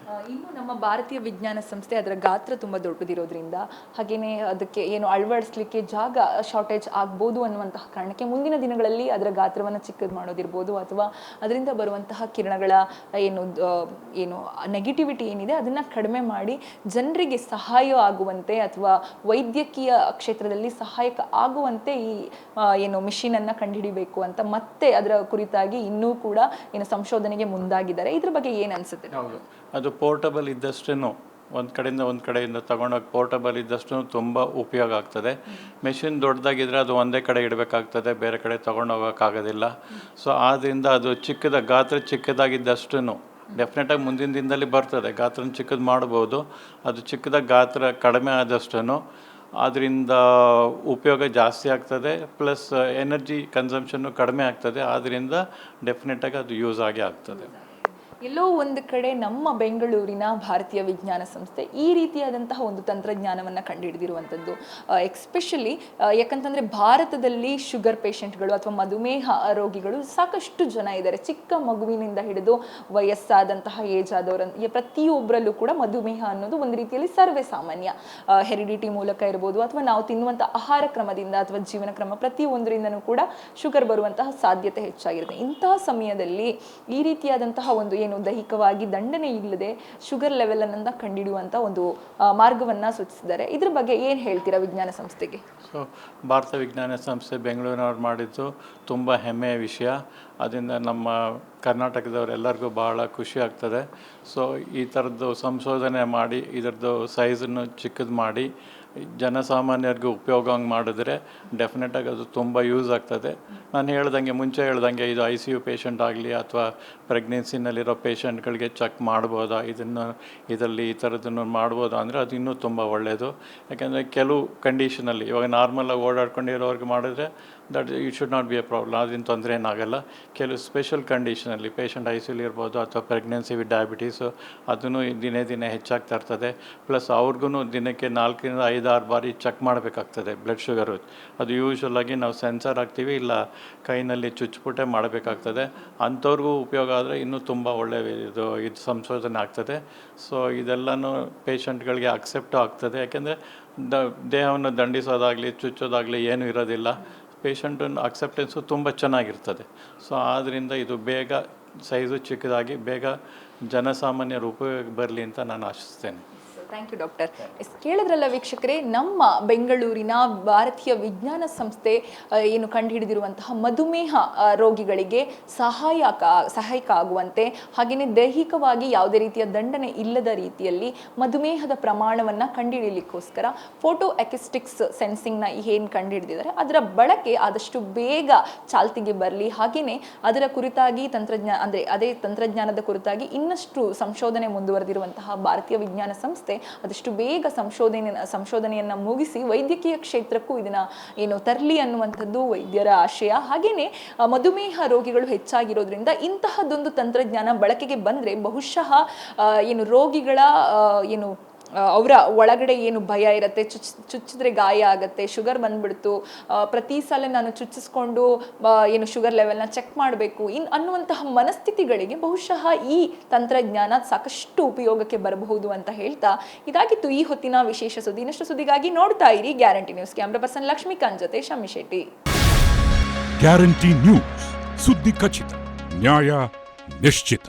ಇನ್ನು ನಮ್ಮ ಭಾರತೀಯ ವಿಜ್ಞಾನ ಸಂಸ್ಥೆ ಅದರ ಗಾತ್ರ ತುಂಬ ದೊಡ್ಡದಿರೋದ್ರಿಂದ ಹಾಗೆಯೇ ಅದಕ್ಕೆ ಏನು ಅಳವಡಿಸ್ಲಿಕ್ಕೆ ಜಾಗ ಶಾರ್ಟೇಜ್ ಆಗ್ಬೋದು ಅನ್ನುವಂತಹ ಕಾರಣಕ್ಕೆ ಮುಂದಿನ ದಿನಗಳಲ್ಲಿ ಅದರ ಗಾತ್ರವನ್ನು ಚಿಕ್ಕದು ಮಾಡೋದಿರ್ಬೋದು ಅಥವಾ ಅದರಿಂದ ಬರುವಂತಹ ಕಿರಣಗಳ ಏನು ನೆಗೆಟಿವಿಟಿ ಏನಿದೆ ಅದನ್ನು ಕಡಿಮೆ ಮಾಡಿ ಜನರಿಗೆ ಸಹಾಯ ಆಗುವಂತೆ ಅಥವಾ ವೈದ್ಯಕೀಯ ಕ್ಷೇತ್ರದಲ್ಲಿ ಸಹಾಯಕ ಆಗುವಂತೆ ಈ ಏನು ಮಿಷಿನನ್ನು ಕಂಡುಹಿಡಿಬೇಕು ಅಂತ ಮತ್ತೆ ಅದರ ಕುರಿತಾಗಿ ಇನ್ನೂ ಕೂಡ ಏನು ಸಂಶೋಧನೆಗೆ ಮುಂದಾಗಿದ್ದಾರೆ. ಇದ್ರ ಬಗ್ಗೆ ಏನು ಅನಿಸುತ್ತೆ? ಹೌದು, ಅದು ಪೋರ್ಟಬಲ್ ಇದ್ದಷ್ಟೇ ಒಂದು ಕಡೆಯಿಂದ ತಗೊಂಡೋಗಿ ಪೋರ್ಟಬಲ್ ಇದ್ದಷ್ಟು ತುಂಬ ಉಪಯೋಗ ಆಗ್ತದೆ. ಮೆಷಿನ್ ದೊಡ್ಡದಾಗಿದ್ದರೆ ಅದು ಒಂದೇ ಕಡೆ ಇಡಬೇಕಾಗ್ತದೆ, ಬೇರೆ ಕಡೆ ತೊಗೊಂಡೋಗೋಕ್ಕಾಗೋದಿಲ್ಲ. ಸೊ ಆದ್ದರಿಂದ ಅದು ಗಾತ್ರ ಚಿಕ್ಕದಾಗಿದ್ದಷ್ಟು ಡೆಫಿನೆಟಾಗಿ ಮುಂದಿನ ದಿನದಲ್ಲಿ ಬರ್ತದೆ. ಗಾತ್ರ ಚಿಕ್ಕದು ಮಾಡ್ಬೋದು. ಅದು ಚಿಕ್ಕದಾಗಿ ಗಾತ್ರ ಕಡಿಮೆ ಆದಷ್ಟು ಅದರಿಂದ ಉಪಯೋಗ ಜಾಸ್ತಿ ಆಗ್ತದೆ, ಪ್ಲಸ್ ಎನರ್ಜಿ ಕನ್ಸಂಪ್ಷನ್ನು ಕಡಿಮೆ ಆಗ್ತದೆ. ಆದ್ದರಿಂದ ಡೆಫಿನೆಟಾಗಿ ಅದು ಯೂಸ್ ಆಗೇ ಆಗ್ತದೆ. ಎಲ್ಲೋ ಒಂದು ಕಡೆ ನಮ್ಮ ಬೆಂಗಳೂರಿನ ಭಾರತೀಯ ವಿಜ್ಞಾನ ಸಂಸ್ಥೆ ಈ ರೀತಿಯಾದಂತಹ ಒಂದು ತಂತ್ರಜ್ಞಾನವನ್ನು ಕಂಡುಹಿಡಿದಿರುವಂಥದ್ದು ಎಕ್ಸ್ಪೆಷಲಿ ಯಾಕಂತಂದರೆ ಭಾರತದಲ್ಲಿ ಶುಗರ್ ಪೇಷಂಟ್ಗಳು ಅಥವಾ ಮಧುಮೇಹ ರೋಗಿಗಳು ಸಾಕಷ್ಟು ಜನ ಇದ್ದಾರೆ. ಚಿಕ್ಕ ಮಗುವಿನಿಂದ ಹಿಡಿದು ವಯಸ್ಸಾದಂತಹ ಏಜ್ ಆದವರ ಪ್ರತಿಯೊಬ್ಬರಲ್ಲೂ ಕೂಡ ಮಧುಮೇಹ ಅನ್ನೋದು ಒಂದು ರೀತಿಯಲ್ಲಿ ಸರ್ವೇ ಸಾಮಾನ್ಯ. ಹೆರಿಡಿಟಿ ಮೂಲಕ ಇರ್ಬೋದು ಅಥವಾ ನಾವು ತಿನ್ನುವಂಥ ಆಹಾರ ಕ್ರಮದಿಂದ ಅಥವಾ ಜೀವನ ಕ್ರಮ ಪ್ರತಿಯೊಂದರಿಂದನೂ ಕೂಡ ಶುಗರ್ ಬರುವಂತಹ ಸಾಧ್ಯತೆ ಹೆಚ್ಚಾಗಿರುತ್ತೆ. ಇಂತಹ ಸಮಯದಲ್ಲಿ ಈ ರೀತಿಯಾದಂತಹ ಒಂದು ದೈಹಿಕವಾಗಿ ದಂಡನೆ ಇಲ್ಲದೆ ಶುಗರ್ ಲೆವೆಲ್ ಅನ್ನ ಕಂಡುಹಿಡಿಯುವಂತ ಒಂದು ಮಾರ್ಗವನ್ನ ಸೂಚಿಸಿದ್ದಾರೆ. ಇದ್ರ ಬಗ್ಗೆ ಏನು ಹೇಳ್ತೀರಾ ವಿಜ್ಞಾನ ಸಂಸ್ಥೆಗೆ? ಸೊ ಭಾರತ ವಿಜ್ಞಾನ ಸಂಸ್ಥೆ ಬೆಂಗಳೂರಿನವ್ರು ಮಾಡಿದ್ದು ತುಂಬ ಹೆಮ್ಮೆಯ ವಿಷಯ. ಅದರಿಂದ ನಮ್ಮ ಕರ್ನಾಟಕದವರೆಲ್ಲರಿಗೂ ಬಹಳ ಖುಷಿ ಆಗ್ತದೆ. ಸೊ ಈ ಥರದ್ದು ಸಂಶೋಧನೆ ಮಾಡಿ ಇದರದ್ದು ಸೈಜನ್ನು ಚಿಕ್ಕದು ಮಾಡಿ ಜನಸಾಮಾನ್ಯರಿಗೂ ಉಪಯೋಗ ಮಾಡಿದ್ರೆ ಡೆಫಿನೆಟಾಗಿ ಅದು ತುಂಬ ಯೂಸ್ ಆಗ್ತದೆ. ನಾನು ಮುಂಚೆ ಹೇಳ್ದಂಗೆ ಇದು ICU ಪೇಷಂಟ್ ಆಗಲಿ ಅಥವಾ ಪ್ರೆಗ್ನೆನ್ಸಿನಲ್ಲಿರೋ ಪೇಷಂಟ್ಗಳಿಗೆ ಚೆಕ್ ಮಾಡ್ಬೋದಾ, ಇದರಲ್ಲಿ ಈ ಥರದನ್ನು ಮಾಡ್ಬೋದಾ ಅಂದರೆ ಅದು ಇನ್ನೂ ತುಂಬ ಒಳ್ಳೆಯದು. ಯಾಕೆಂದರೆ ಕೆಲವು ಕಂಡೀಷನಲ್ಲಿ ಇವಾಗ ನಾರ್ಮಲಾಗಿ ಓಡಾಡ್ಕೊಂಡಿರೋರಿಗೆ ಮಾಡಿದ್ರೆ that it should not be A problem, ಅದರಿಂದ ತೊಂದರೆ ಏನಾಗಲ್ಲ. ಕೆಲವು ಸ್ಪೆಷಲ್ ಕಂಡೀಷನಲ್ಲಿ ಪೇಷಂಟ್ ICU ಇರ್ಬೋದು ಅಥವಾ ಪ್ರೆಗ್ನೆನ್ಸಿ ವಿತ್ ಡಯಾಬಿಟೀಸು ಅದನ್ನು ದಿನೇ ಹೆಚ್ಚಾಗ್ತಾ ಇರ್ತದೆ. ಪ್ಲಸ್ ಅವ್ರಿಗೂ ದಿನಕ್ಕೆ 4ರಿಂದ 5-6 ಬಾರಿ ಚೆಕ್ ಮಾಡಬೇಕಾಗ್ತದೆ ಬ್ಲಡ್ ಶುಗರು. ಅದು ಯೂಶ್ವಲಾಗಿ ನಾವು ಸೆನ್ಸರ್ ಹಾಕ್ತೀವಿ, ಇಲ್ಲ ಕೈನಲ್ಲಿ ಚುಚ್ಚಿಬಿಟ್ಟೆ ಮಾಡಬೇಕಾಗ್ತದೆ. ಅಂಥವ್ರಿಗೂ ಉಪಯೋಗ ಆದರೆ ಇನ್ನೂ ತುಂಬ ಒಳ್ಳೆಯ ಇದು ಸಂಶೋಧನೆ ಆಗ್ತದೆ. ಸೊ ಇದೆಲ್ಲನೂ ಪೇಷಂಟ್ಗಳಿಗೆ ಅಕ್ಸೆಪ್ಟು ಆಗ್ತದೆ. ಯಾಕೆಂದರೆ ದೇಹವನ್ನು ದಂಡಿಸೋದಾಗಲಿ ಚುಚ್ಚೋದಾಗಲಿ ಏನೂ ಇರೋದಿಲ್ಲ. ಪೇಷಂಟನ್ನು ಅಕ್ಸೆಪ್ಟೆನ್ಸು ತುಂಬ ಚೆನ್ನಾಗಿರ್ತದೆ. ಸೊ ಆದ್ದರಿಂದ ಇದು ಬೇಗ ಸೈಜು ಚಿಕ್ಕದಾಗಿ ಬೇಗ ಜನಸಾಮಾನ್ಯರ ಉಪಯೋಗ ಬರಲಿ ಅಂತ ನಾನು ಆಶಿಸ್ತೇನೆ. Thank you doctor. ಕೇಳಿದ್ರಲ್ಲ ವೀಕ್ಷಕರೇ, ನಮ್ಮ ಬೆಂಗಳೂರಿನ ಭಾರತೀಯ ವಿಜ್ಞಾನ ಸಂಸ್ಥೆ ಏನು ಕಂಡುಹಿಡಿದಿರುವಂತಹ ಮಧುಮೇಹ ರೋಗಿಗಳಿಗೆ ಸಹಾಯಕ ಆಗುವಂತೆ ಹಾಗೆಯೇ ದೈಹಿಕವಾಗಿ ಯಾವುದೇ ರೀತಿಯ ದಂಡನೆ ಇಲ್ಲದ ರೀತಿಯಲ್ಲಿ ಮಧುಮೇಹದ ಪ್ರಮಾಣವನ್ನು ಕಂಡುಹಿಡಿಯಲಿಕ್ಕೋಸ್ಕರ ಫೋಟೋ ಅಕ್ಯುಸ್ಟಿಕ್ಸ್ ಸೆನ್ಸಿಂಗ್ನ ಏನು ಕಂಡುಹಿಡಿದಿದ್ದಾರೆ ಅದರ ಬಳಕೆ ಆದಷ್ಟು ಬೇಗ ಚಾಲ್ತಿಗೆ ಬರಲಿ. ಹಾಗೆಯೇ ಅದರ ಕುರಿತಾಗಿ ಅದೇ ತಂತ್ರಜ್ಞಾನದ ಕುರಿತಾಗಿ ಇನ್ನಷ್ಟು ಸಂಶೋಧನೆ ಮುಂದುವರೆದಿರುವಂತಹ ಭಾರತೀಯ ವಿಜ್ಞಾನ ಸಂಸ್ಥೆ ಅದಷ್ಟು ಬೇಗ ಸಂಶೋಧನೆಯನ್ನ ಮುಗಿಸಿ ವೈದ್ಯಕೀಯ ಕ್ಷೇತ್ರಕ್ಕೂ ಇದನ್ನ ತರಲಿ ಅನ್ನುವಂಥದ್ದು ವೈದ್ಯರ ಆಶಯ. ಹಾಗೇನೆ ಮಧುಮೇಹ ರೋಗಿಗಳು ಹೆಚ್ಚಾಗಿರೋದ್ರಿಂದ ಇಂತಹದೊಂದು ತಂತ್ರಜ್ಞಾನ ಬಳಕೆಗೆ ಬಂದ್ರೆ ಬಹುಶಃ ರೋಗಿಗಳ ಅವರ ಒಳಗಡೆ ಭಯ ಇರುತ್ತೆ, ಚುಚ್ಚಿದ್ರೆ ಗಾಯ ಆಗುತ್ತೆ, ಶುಗರ್ ಬಂದ್ಬಿಡ್ತು, ಪ್ರತಿ ಸಲ ನಾನು ಚುಚ್ಚಿಸ್ಕೊಂಡು ಶುಗರ್ ಲೆವೆಲ್ನ ಚೆಕ್ ಮಾಡಬೇಕು ಅನ್ನುವಂತಹ ಮನಸ್ಥಿತಿಗಳಿಗೆ ಬಹುಶಃ ಈ ತಂತ್ರಜ್ಞಾನ ಸಾಕಷ್ಟು ಉಪಯೋಗಕ್ಕೆ ಬರಬಹುದು ಅಂತ ಹೇಳ್ತಾ ಇದಾಗಿತ್ತು ಈ ಹೊತ್ತಿನ ವಿಶೇಷ ಸುದ್ದಿ. ಇನ್ನಷ್ಟು ಸುದ್ದಿಗಾಗಿ ನೋಡ್ತಾ ಇರಿ guarantee news. Camera person Lakshmikant ಜೊತೆ ಶಮ್ಮಿ ಶೆಟ್ಟಿ. ಗ್ಯಾರಂಟಿ ನ್ಯೂಸ್, ಸುದ್ದಿ ಖಚಿತ, ನ್ಯಾಯ ನಿಶ್ಚಿತ.